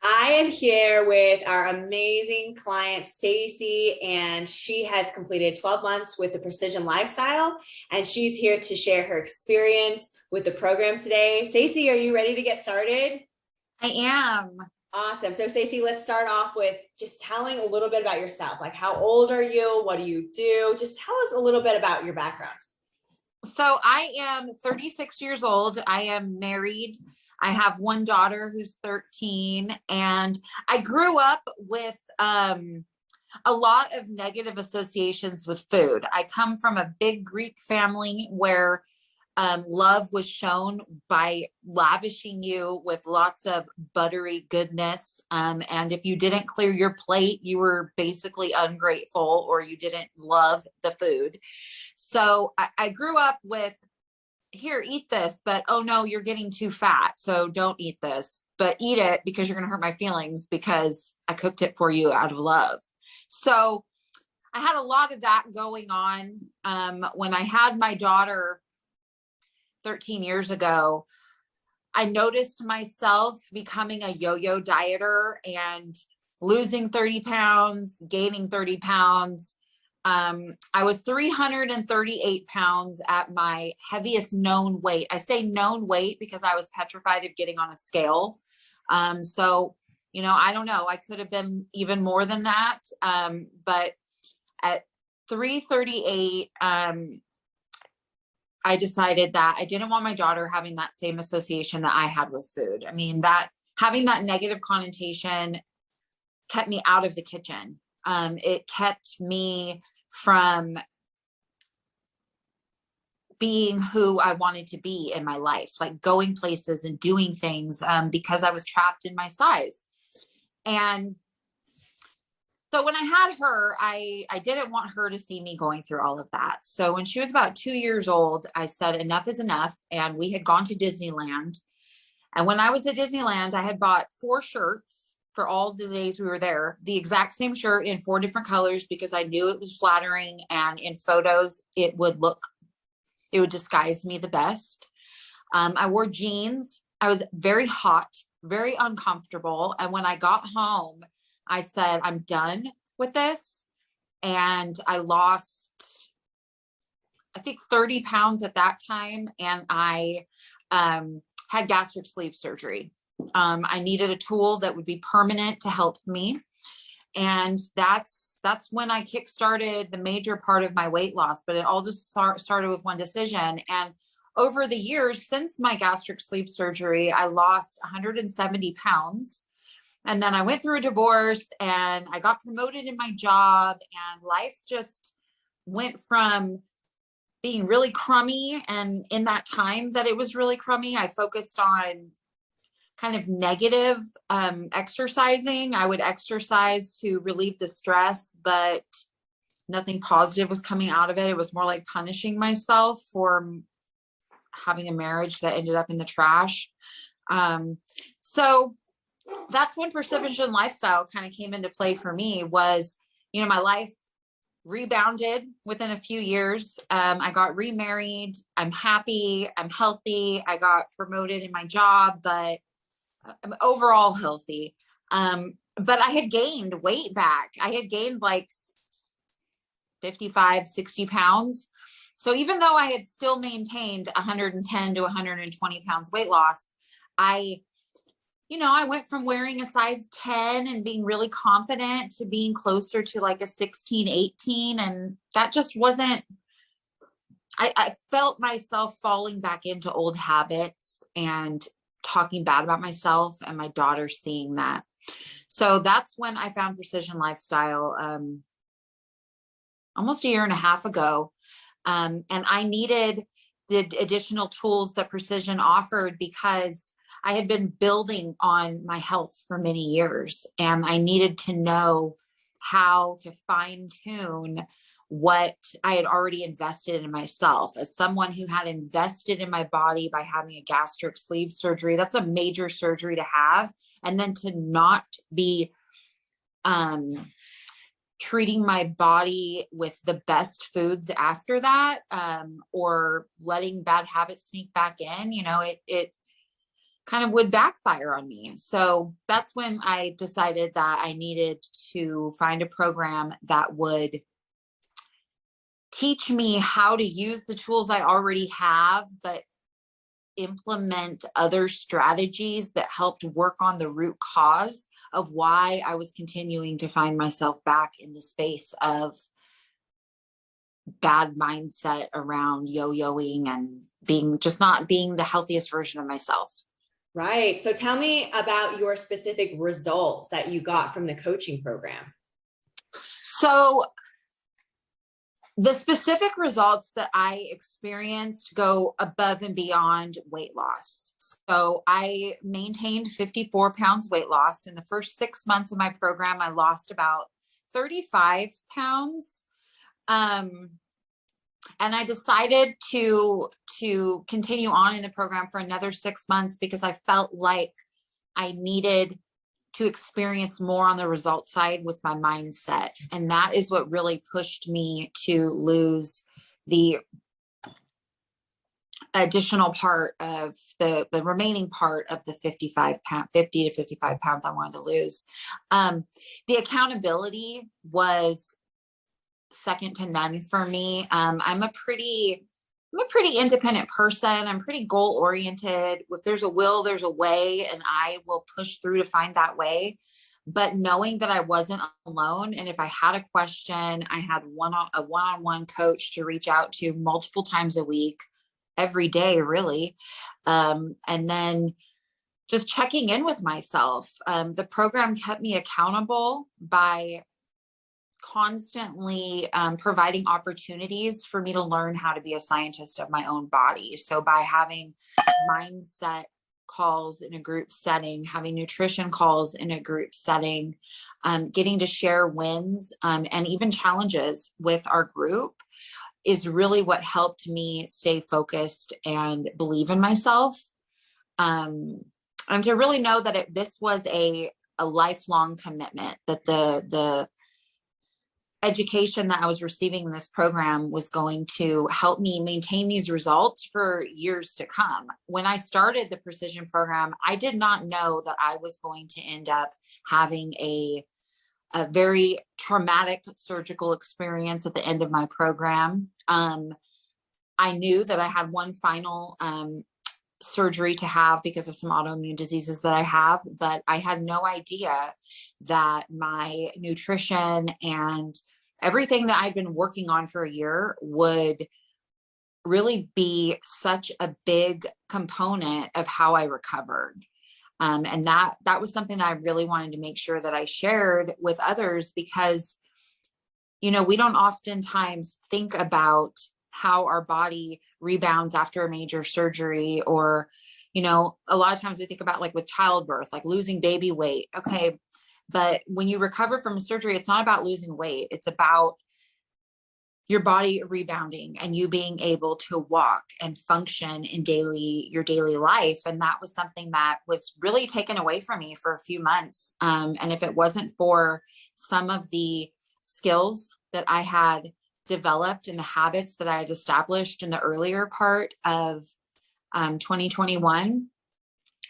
I am here with our amazing client, Stacy, and she has completed 12 months with the Precision Lifestyle, and she's here to share her experience with the program today. Stacy, are you ready to get started? I am. Awesome. So, Stacy, let's start off with just telling a little bit about yourself. Like, how old are you? What do you do? Just tell us a little bit about your background. So I am 36 years old. I am married. I have one daughter who's 13, and I grew up with a lot of negative associations with food. I come from a big Greek family where love was shown by lavishing you with lots of buttery goodness. And if you didn't clear your plate, you were basically ungrateful or you didn't love the food. So I grew up with, here, eat this, but oh no, you're getting too fat. So don't eat this, but eat it because you're going to hurt my feelings because I cooked it for you out of love. So I had a lot of that going on. When I had my daughter 13 years ago, I noticed myself becoming a yo-yo dieter and losing 30 pounds, gaining 30 pounds. I was 338 pounds at my heaviest known weight. I say known weight because I was petrified of getting on a scale. So, I don't know. I could have been even more than that. But at 338, I decided that I didn't want my daughter having that same association that I had with food. I mean, that having that negative connotation kept me out of the kitchen. It kept me from being who I wanted to be in my life, like going places and doing things, because I was trapped in my size. And so when I had her, I didn't want her to see me going through all of that. So when she was about 2 years old, I said, enough is enough. And we had gone to Disneyland. And when I was at Disneyland, I had bought 4 shirts for all the days we were there, the exact same shirt in 4 different colors, because I knew it was flattering. And in photos, it would disguise me the best. I wore jeans. I was very hot, very uncomfortable. And when I got home, I said, I'm done with this. And I lost, I think, 30 pounds at that time. And I had gastric sleeve surgery. I needed a tool that would be permanent to help me. And that's when I kickstarted the major part of my weight loss. But it all just started with one decision. And over the years since my gastric sleeve surgery, I lost 170 pounds. And then I went through a divorce and I got promoted in my job, and life just went from being really crummy. And in that time that it was really crummy, I focused on kind of negative exercising. I would exercise to relieve the stress, but nothing positive was coming out of it. It was more like punishing myself for having a marriage that ended up in the trash. So that's when Precision Lifestyle kind of came into play for me. Was, my life rebounded within a few years. I got remarried. I'm happy. I'm healthy. I got promoted in my job, but I'm overall healthy. But I had gained weight back. I had gained like 55, 60 pounds. So even though I had still maintained 110 to 120 pounds weight loss, I went from wearing a size 10 and being really confident to being closer to like a 16, 18. And that just wasn't, I felt myself falling back into old habits and talking bad about myself, and my daughter seeing that. So that's when I found Precision Lifestyle almost a year and a half ago. And I needed the additional tools that Precision offered because I had been building on my health for many years, and I needed to know how to fine tune what I had already invested in myself. As someone who had invested in my body by having a gastric sleeve surgery, that's a major surgery to have. And then to not be treating my body with the best foods after that, or letting bad habits sneak back in, kind of would backfire on me. So that's when I decided that I needed to find a program that would teach me how to use the tools I already have, but implement other strategies that helped work on the root cause of why I was continuing to find myself back in the space of bad mindset around yo-yoing and not being the healthiest version of myself. Right. So tell me about your specific results that you got from the coaching program. So the specific results that I experienced go above and beyond weight loss. So I maintained 54 pounds weight loss. In the first 6 months of my program, I lost about 35 pounds. And I decided to continue on in the program for another 6 months because I felt like I needed to experience more on the result side with my mindset. And that is what really pushed me to lose the additional part of the remaining part of the 50 to 55 pounds I wanted to lose. The accountability was second to none for me. I'm a pretty independent person. I'm pretty goal oriented. If there's a will, there's a way, and I will push through to find that way. But knowing that I wasn't alone, and if I had a question, I had a one-on-one coach to reach out to multiple times a week, every day, really. And then just checking in with myself. The program kept me accountable by constantly providing opportunities for me to learn how to be a scientist of my own body. So by having mindset calls in a group setting, having nutrition calls in a group setting, getting to share wins and even challenges with our group is really what helped me stay focused and believe in myself. And to really know that this was a lifelong commitment, that the education that I was receiving in this program was going to help me maintain these results for years to come. When I started the precision program, I did not know that I was going to end up having a very traumatic surgical experience at the end of my program. I knew that I had one final surgery to have because of some autoimmune diseases that I have, but I had no idea that my nutrition and everything that I'd been working on for a year would really be such a big component of how I recovered. And that was something that I really wanted to make sure that I shared with others because, we don't oftentimes think about how our body rebounds after a major surgery, or, a lot of times we think about like with childbirth, like losing baby weight. Okay. But when you recover from a surgery, it's not about losing weight. It's about your body rebounding and you being able to walk and function in your daily life. And that was something that was really taken away from me for a few months. And if it wasn't for some of the skills that I had developed and the habits that I had established in the earlier part of 2021,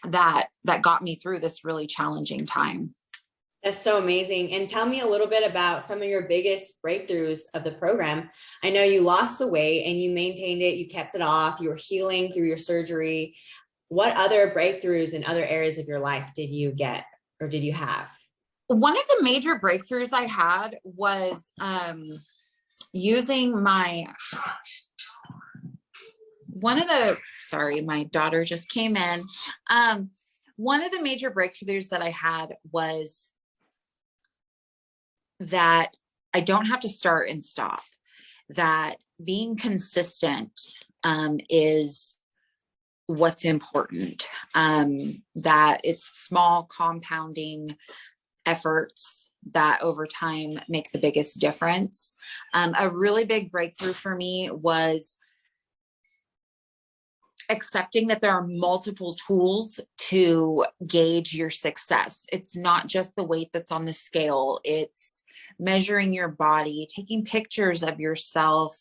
that got me through this really challenging time. That's so amazing. And tell me a little bit about some of your biggest breakthroughs of the program. I know you lost the weight and you maintained it, you kept it off, you were healing through your surgery. What other breakthroughs in other areas of your life did you get or did you have? One of the major breakthroughs I had was using sorry, my daughter just came in. One of the major breakthroughs that I had was that I don't have to start and stop, that being consistent is what's important, that it's small compounding efforts that over time make the biggest difference. A really big breakthrough for me was accepting that there are multiple tools to gauge your success. It's not just the weight that's on the scale. It's measuring your body, taking pictures of yourself,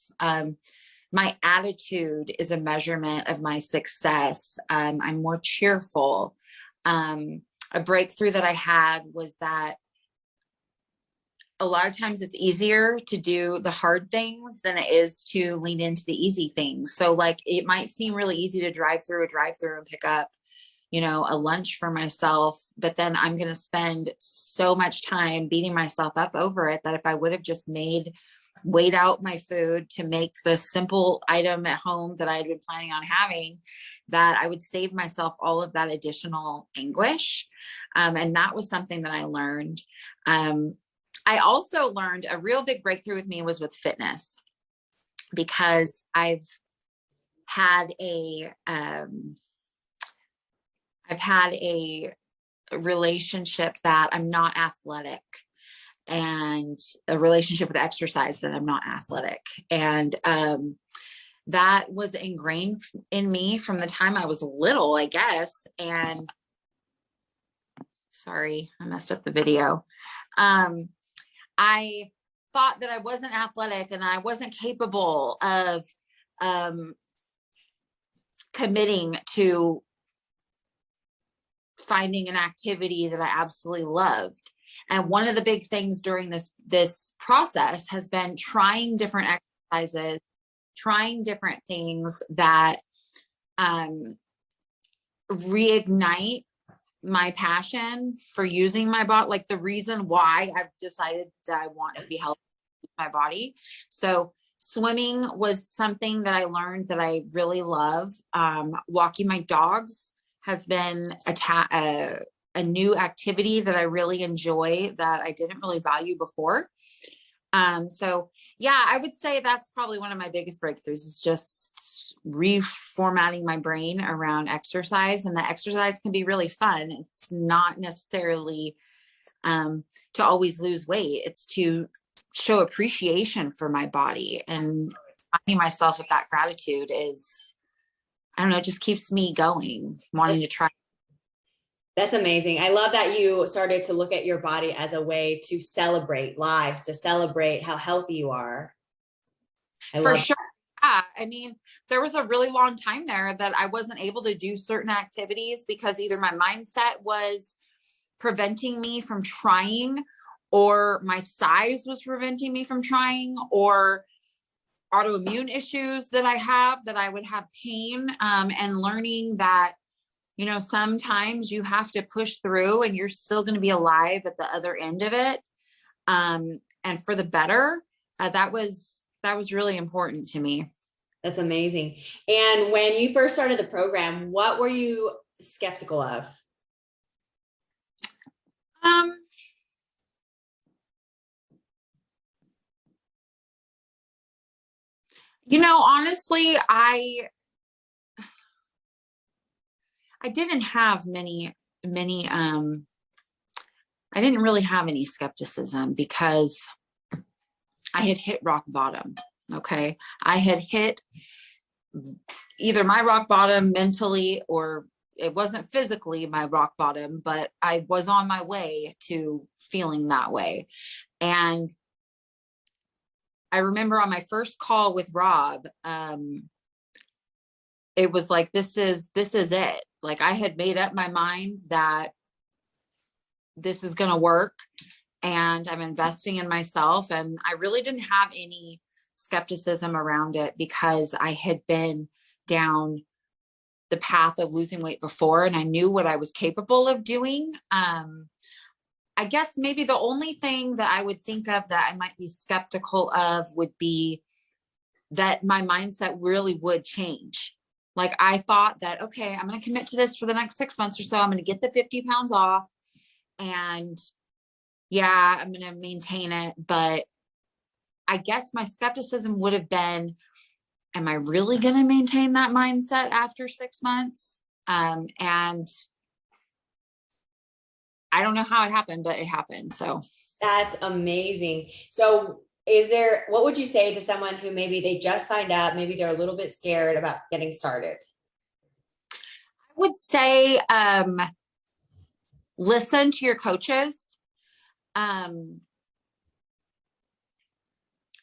my attitude is a measurement of my success. I'm more cheerful. A breakthrough that I had was that a lot of times it's easier to do the hard things than it is to lean into the easy things. So like, it might seem really easy to drive through and pick up, a lunch for myself, but then I'm going to spend so much time beating myself up over it that if I would have just weighed out my food to make the simple item at home that I had been planning on having, that I would save myself all of that additional anguish. And that was something that I learned. I also learned a real big breakthrough with me was with fitness, because I've had a relationship that I'm not athletic, and a relationship with exercise that I'm not athletic. And that was ingrained in me from the time I was little, I guess. And sorry, I messed up the video. I thought that I wasn't athletic and I wasn't capable of committing to finding an activity that I absolutely loved. And one of the big things during this process has been trying different exercises, trying different things that reignite my passion for using my body, like the reason why I've decided that I want to be healthy with my body. So swimming was something that I learned that I really love. Walking my dogs has been a new activity that I really enjoy, that I didn't really value before. So yeah, I would say that's probably one of my biggest breakthroughs, is just reformatting my brain around exercise. And the exercise can be really fun. It's not necessarily to always lose weight. It's to show appreciation for my body, and finding myself with that gratitude is, I don't know, it just keeps me going, wanting to try. That's amazing. I love that you started to look at your body as a way to celebrate lives, to celebrate how healthy you are. For sure. Yeah. I mean, there was a really long time there that I wasn't able to do certain activities because either my mindset was preventing me from trying, or my size was preventing me from trying, or autoimmune issues that I have, that I would have pain, and learning that, sometimes you have to push through and you're still going to be alive at the other end of it. And for the better, that was really important to me. That's amazing. And when you first started the program, what were you skeptical of? Honestly, I didn't have many, I didn't really have any skepticism, because I had hit rock bottom. Okay. I had hit either my rock bottom mentally, or it wasn't physically my rock bottom, but I was on my way to feeling that way. And I remember on my first call with Rob, it was like, this is it. Like, I had made up my mind that this is going to work, and I'm investing in myself. And I really didn't have any skepticism around it, because I had been down the path of losing weight before, and I knew what I was capable of doing. I guess maybe the only thing that I would think of that I might be skeptical of would be that my mindset really would change. Like, I thought that, okay, I'm going to commit to this for the next 6 months or so. I'm going to get the 50 pounds off, and yeah, I'm going to maintain it. But I guess my skepticism would have been, am I really going to maintain that mindset after 6 months? And I don't know how it happened, but it happened. So that's amazing. So what would you say to someone who maybe they just signed up, maybe they're a little bit scared about getting started? I would say, listen to your coaches.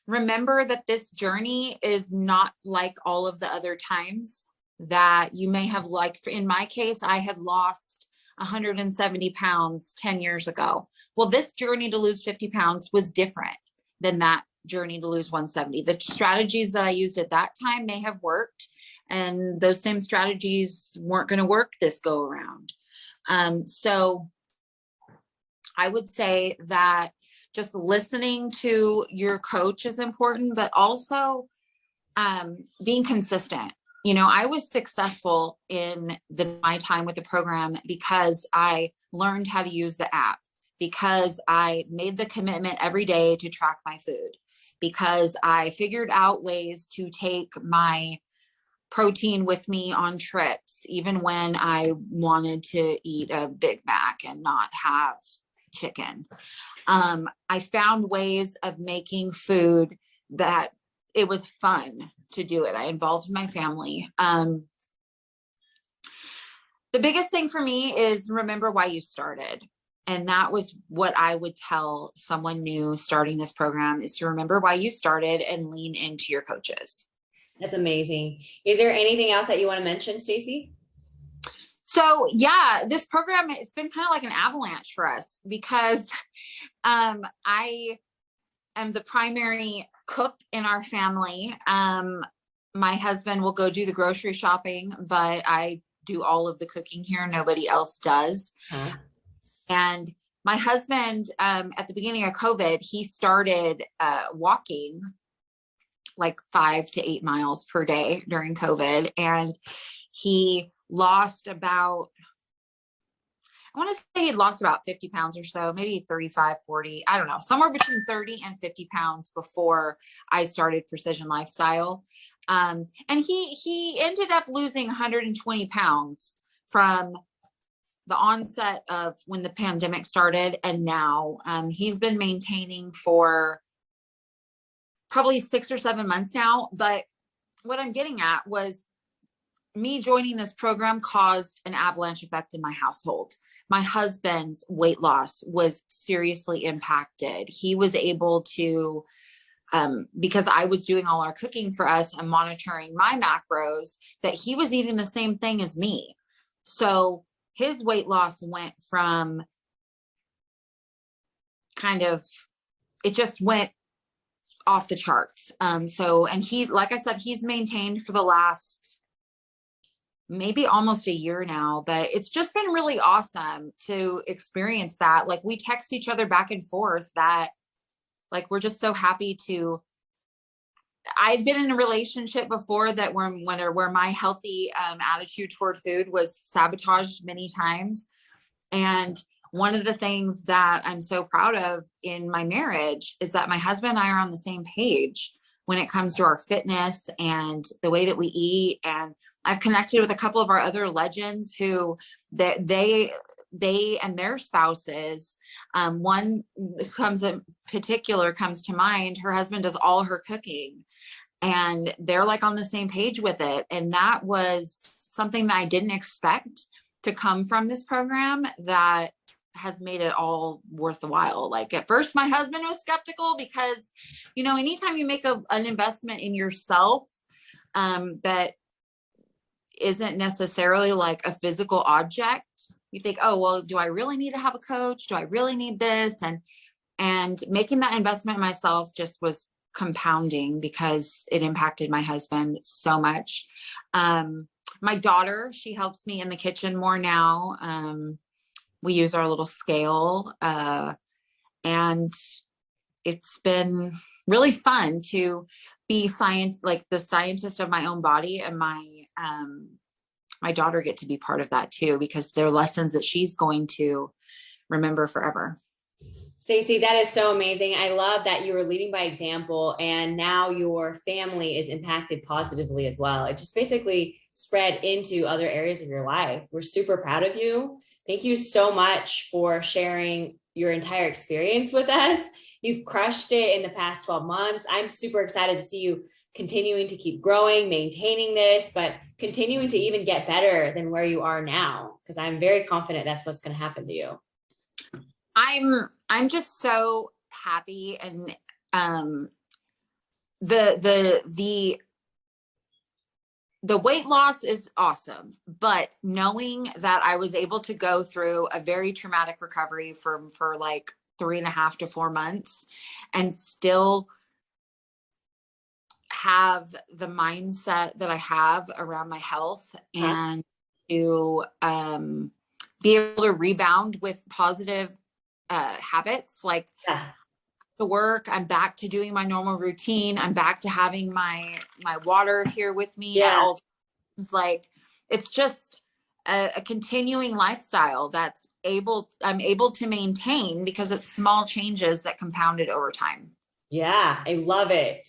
remember that this journey is not like all of the other times that you may have. Like in my case, I had lost 170 pounds 10 years ago. Well, this journey to lose 50 pounds was different than that journey to lose 170. The strategies that I used at that time may have worked, and those same strategies weren't going to work this go around. So I would say that just listening to your coach is important, but also being consistent. You know, I was successful in my time with the program because I learned how to use the app, because I made the commitment every day to track my food, because I figured out ways to take my protein with me on trips, even when I wanted to eat a Big Mac and not have chicken. I found ways of making food that it was fun to do it. I involved my family. The biggest thing for me is remember why you started. And that was what I would tell someone new starting this program, is to remember why you started and lean into your coaches. That's amazing. Is there anything else that you want to mention, Stacy? So yeah, this program, it's been kind of like an avalanche for us, because I am the primary cook in our family. My husband will go do the grocery shopping, but I do all of the cooking here. Nobody else does. Huh? And my husband, at the beginning of COVID, he started walking like 5 to 8 miles per day during COVID. And he lost about, I want to say he lost about 50 pounds or so, maybe 35, 40, I don't know, somewhere between 30 and 50 pounds before I started Precision Lifestyle. And he ended up losing 120 pounds from the onset of when the pandemic started. And now he's been maintaining for probably 6 or 7 months now. But what I'm getting at was, me joining this program caused an avalanche effect in my household. My husband's weight loss was seriously impacted. He was able to, because I was doing all our cooking for us and monitoring my macros, that he was eating the same thing as me. So his weight loss went from kind of, it just went off the charts. And he, like I said, he's maintained for the last maybe almost a year now, but it's just been really awesome to experience that. Like, we text each other back and forth that, like, we're just so happy to, I'd been in a relationship before that where my healthy attitude toward food was sabotaged many times. And one of the things that I'm so proud of in my marriage is that my husband and I are on the same page when it comes to our fitness and the way that we eat. And I've connected with a couple of our other legends who they and their spouses, one comes in particular comes to mind. Her husband does all her cooking, and they're like on the same page with it. And that was something that I didn't expect to come from this program, that has made it all worth the while. Like, at first my husband was skeptical because, you know, anytime you make an investment in yourself, that isn't necessarily like a physical object, you think, oh, well, do I really need to have a coach? Do I really need this? And making that investment in myself just was compounding because it impacted my husband so much. My daughter, she helps me in the kitchen more now. We use our little scale, and it's been really fun to be like the scientist of my own body, and my daughter get to be part of that too, because they're lessons that she's going to remember forever. Stacy, that is so amazing. I love that you were leading by example, and now your family is impacted positively as well. It just basically spread into other areas of your life. We're super proud of you. Thank you so much for sharing your entire experience with us. You've crushed it in the past 12 months. I'm super excited to see you continuing to keep growing, maintaining this, but continuing to even get better than where you are now, because I'm very confident that's what's going to happen to you. I'm just so happy and the weight loss is awesome, but knowing that I was able to go through a very traumatic recovery for like 3.5 to 4 months and still have the mindset that I have around my health and to be able to rebound with positive habits, like to work, I'm back to doing my normal routine. I'm back to having my water here with me at all times. Like, it's just a continuing lifestyle I'm able to maintain because it's small changes that compounded over time. Yeah, I love it.